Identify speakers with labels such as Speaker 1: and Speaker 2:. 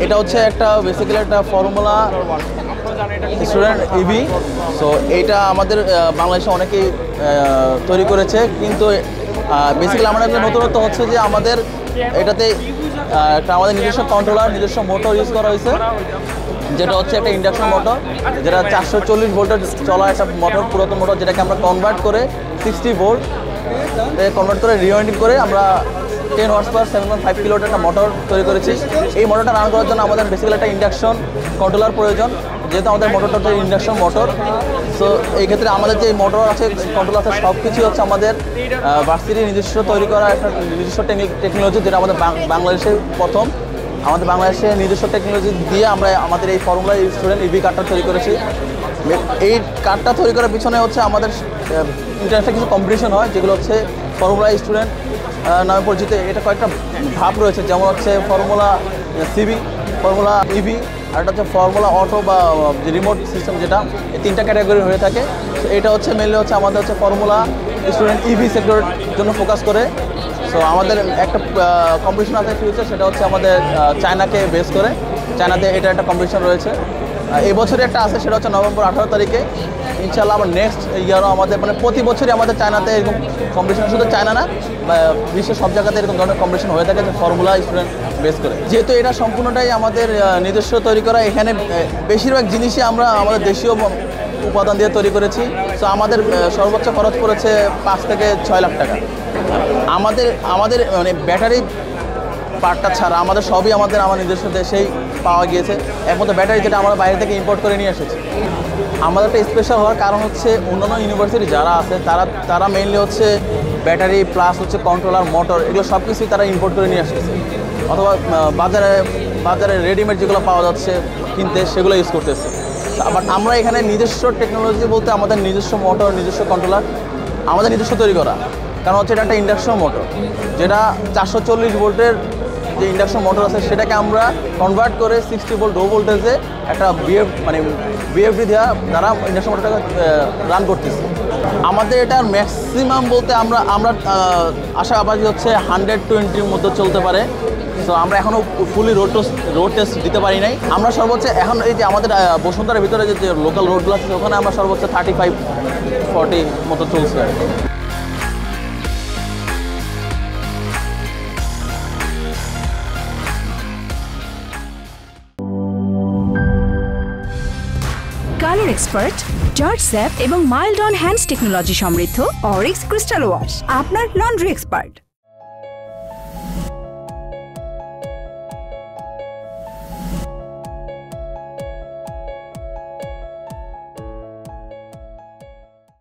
Speaker 1: এটা হচ্ছে একটা বেসিক্যালি একটা ফর্মুলা স্টুডেন্ট ইভি। সো এইটা আমাদের বাংলাদেশে অনেকেই তৈরি করেছে, কিন্তু বেসিক্যালি আমাদের একটা নতুনত্ব হচ্ছে যে আমাদের এটাতে একটা আমাদের নিজস্ব কন্ট্রোলার, নিজস্ব মোটর ইউজ করা হয়েছে, যেটা হচ্ছে একটা ইন্ডাকশন মোটর, যেটা 440 ভোল্টের চলা একটা মোটর, পুরাতন মোটর, যেটাকে আমরা কনভার্ট করে 60 ভোল্ট কনভার্ট করে রিওয়াইন্ডিং করে আমরা 10 হর্স পাওয়ার 7.5 কিলোওয়াট একটা মোটর তৈরি করেছি। এই মোটরটা রান করার জন্য আমাদের বেসিক্যালি একটা ইন্ডাকশন কন্ট্রোলার প্রয়োজন, যেহেতু আমাদের মোটরটা হচ্ছে ইন্ডাকশন মোটর। সো এই ক্ষেত্রে আমাদের যে মোটর আছে, কন্ট্রোলার আছে, সব কিছু হচ্ছে আমাদের ভার্সিটির নিজস্ব তৈরি করা একটা নিজস্ব টেকনোলজি, যেটা আমাদের বাংলাদেশে প্রথম। আমাদের বাংলাদেশে নিজস্ব টেকনোলজি দিয়ে আমরা আমাদের এই ফর্মুলা স্টুডেন্ট ইভি কার্ডটা তৈরি করেছি। এই কার্ডটা তৈরি করার পিছনে হচ্ছে আমাদের ইন্টারন্যাশনাল কিছু কম্পিটিশন হয়, যেগুলো হচ্ছে ফর্মুলা স্টুডেন্ট নামে পরিচিত। এটা কয়েকটা ধাপ রয়েছে, যেমন হচ্ছে ফর্মুলা সিবি, ফর্মুলা ইভি, আর এটা হচ্ছে ফর্মুলা অটো বা রিমোট সিস্টেম, যেটা এই 3টা ক্যাটাগরি হয়ে থাকে। তো এটা হচ্ছে মেনলি হচ্ছে আমাদের হচ্ছে ফর্মুলা স্টুডেন্ট ইভি সেক্টরের জন্য ফোকাস করে। সো আমাদের একটা কম্পিটিশন আছে ফিউচার, সেটা হচ্ছে আমাদের চায়নাকে বেস করে, চায়নাতে এটা একটা কম্পিটিশন রয়েছে। এই বছরে একটা আছে, সেটা হচ্ছে নভেম্বর 18 তারিখে। ইনশাআল্লাহ আবার নেক্সট ইয়ারও আমাদের মানে প্রতি বছরই আমাদের চায়নাতে এরকম কম্পিটিশন, শুধু চায়না না, বিশ্বের সব জায়গাতে এরকম ধরনের কম্পিটিশন হয়ে থাকে, যে ফর্মুলা স্টুডেন্ট বেস করে। যেহেতু এটা সম্পূর্ণটাই আমাদের নিজস্ব তৈরি করা, এখানে বেশিরভাগ জিনিসই আমরা আমাদের দেশীয় উপাদান দিয়ে তৈরি করেছি। সো আমাদের সর্বোচ্চ খরচ পড়েছে 5 থেকে 6 লাখ টাকা। আমাদের মানে ব্যাটারি পার্টটা ছাড়া আমাদের সবই আমার নিজস্ব দেশেই পাওয়া গিয়েছে। একমাত্র ব্যাটারি যেটা আমরা বাইরে থেকে ইম্পোর্ট করে নিয়ে এসেছি। আমাদের একটা স্পেশাল হওয়ার কারণ হচ্ছে অন্যান্য ইউনিভার্সিটি যারা আছে তারা মেইনলি হচ্ছে ব্যাটারি প্লাস হচ্ছে কন্ট্রোলার, মোটর, এগুলো সব কিছুই তারা ইম্পোর্ট করে নিয়ে আসতেছে, অথবা বাজারে রেডিমেড যেগুলো পাওয়া যাচ্ছে কিনতে, সেগুলো ইউজ করতেছে। বাট আমরা এখানে নিজস্ব টেকনোলজি বলতে আমাদের নিজস্ব মোটর, নিজস্ব কন্ট্রোলার আমাদের নিজস্ব তৈরি করা। কারণ হচ্ছে এটা একটা ইন্ডাকশন মোটর, যেটা 440 ভোল্টের যে ইন্ডাকশন মোটর আছে, সেটাকে আমরা কনভার্ট করে 60 ভোল্ট লো ভোল্টেজে একটা বিএফডি দ্বারা ইন্ডাকশন মোটরটাকে রান করতেছি। আমাদের এটার ম্যাক্সিমাম বলতে আমরা আশাবাদী হচ্ছে 120-র মধ্যে চলতে পারে। সো আমরা এখনও ফুলি রোড টেস্ট দিতে পারি নাই। আমরা সর্বোচ্চ এখন এই যে আমাদের বসুন্ধরার ভিতরে যে লোকাল রোডগুলো আছে, ওখানে আমরা সর্বোচ্চ 35-40 মতো চলছে।
Speaker 2: কালার এক্সপার্ট, জর্জ স্যাপ এবং মাইল্ড অন হ্যান্ডস টেকনোলজি সমৃদ্ধ অরিক্স ক্রিস্টাল ওয়াশ, আপনার লন্ড্রি এক্সপার্ট।